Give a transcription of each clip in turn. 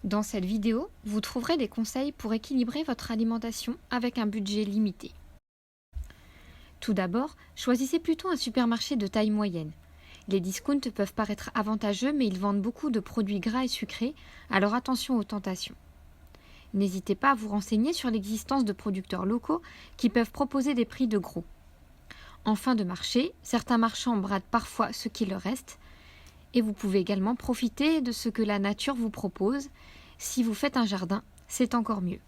Dans cette vidéo, vous trouverez des conseils pour équilibrer votre alimentation avec un budget limité. Tout d'abord, choisissez plutôt un supermarché de taille moyenne. Les discounts peuvent paraître avantageux, mais ils vendent beaucoup de produits gras et sucrés, alors attention aux tentations. N'hésitez pas à vous renseigner sur l'existence de producteurs locaux qui peuvent proposer des prix de gros. En fin de marché, certains marchands bradent parfois ce qu'il leur reste, et vous pouvez également profiter de ce que la nature vous propose. Si vous faites un jardin, c'est encore mieux.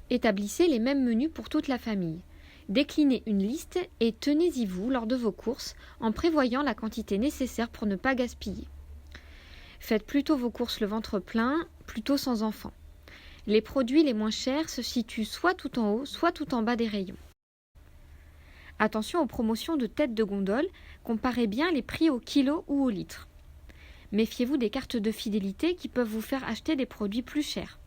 Établissez les mêmes menus pour toute la famille. Déclinez une liste et tenez-y vous lors de vos courses en prévoyant la quantité nécessaire pour ne pas gaspiller. Faites plutôt vos courses le ventre plein, plutôt sans enfants. Les produits les moins chers se situent soit tout en haut, soit tout en bas des rayons. Attention aux promotions de tête de gondole, comparez bien les prix au kilo ou au litre. Méfiez-vous des cartes de fidélité qui peuvent vous faire acheter des produits plus chers.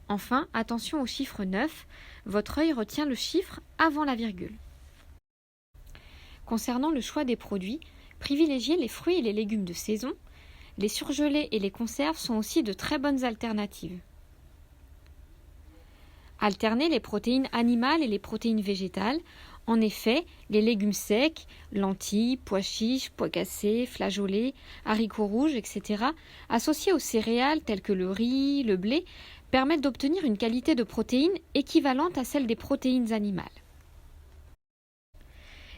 Enfin, attention aux chiffres 9, votre œil retient le chiffre avant la virgule. Concernant le choix des produits, privilégiez les fruits et les légumes de saison. Les surgelés et les conserves sont aussi de très bonnes alternatives. Alternez les protéines animales et les protéines végétales. En effet, les légumes secs, lentilles, pois chiches, pois cassés, flageolets, haricots rouges, etc., associés aux céréales telles que le riz, le blé, permettent d'obtenir une qualité de protéines équivalente à celle des protéines animales.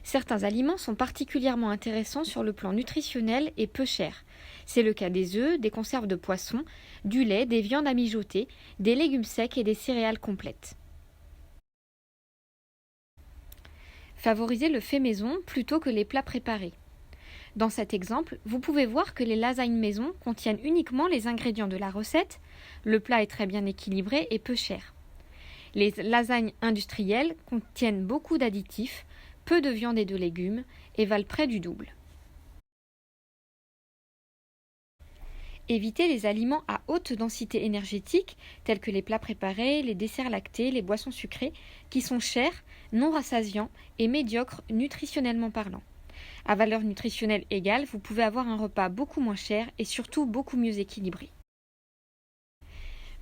Certains aliments sont particulièrement intéressants sur le plan nutritionnel et peu chers. C'est le cas des œufs, des conserves de poisson, du lait, des viandes à mijoter, des légumes secs et des céréales complètes. Favorisez le fait maison plutôt que les plats préparés. Dans cet exemple, vous pouvez voir que les lasagnes maison contiennent uniquement les ingrédients de la recette. Le plat est très bien équilibré et peu cher. Les lasagnes industrielles contiennent beaucoup d'additifs, peu de viande et de légumes et valent près du double. Évitez les aliments à haute densité énergétique tels que les plats préparés, les desserts lactés, les boissons sucrées qui sont chers, non rassasiants et médiocres nutritionnellement parlant. À valeur nutritionnelle égale, vous pouvez avoir un repas beaucoup moins cher et surtout beaucoup mieux équilibré.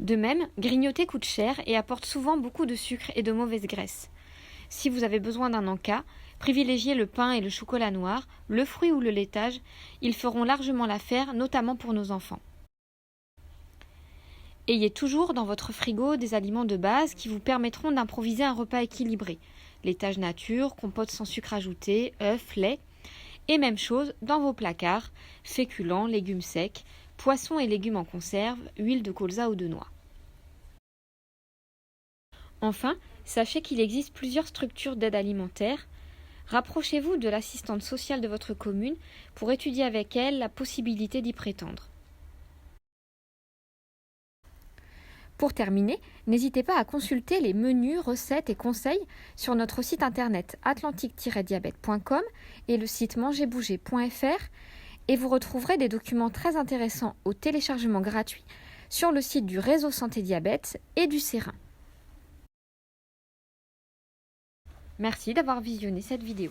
De même, grignoter coûte cher et apporte souvent beaucoup de sucre et de mauvaise graisse. Si vous avez besoin d'un encas, privilégiez le pain et le chocolat noir, le fruit ou le laitage, ils feront largement l'affaire, notamment pour nos enfants. Ayez toujours dans votre frigo des aliments de base qui vous permettront d'improviser un repas équilibré. Laitage nature, compote sans sucre ajouté, œufs, lait. Et même chose dans vos placards, féculents, légumes secs, poissons et légumes en conserve, huile de colza ou de noix. Enfin, sachez qu'il existe plusieurs structures d'aide alimentaire. Rapprochez-vous de l'assistante sociale de votre commune pour étudier avec elle la possibilité d'y prétendre. Pour terminer, n'hésitez pas à consulter les menus, recettes et conseils sur notre site internet atlantique-diabète.com et le site mangerbouger.fr et vous retrouverez des documents très intéressants au téléchargement gratuit sur le site du Réseau Santé Diabète et du Sérin. Merci d'avoir visionné cette vidéo.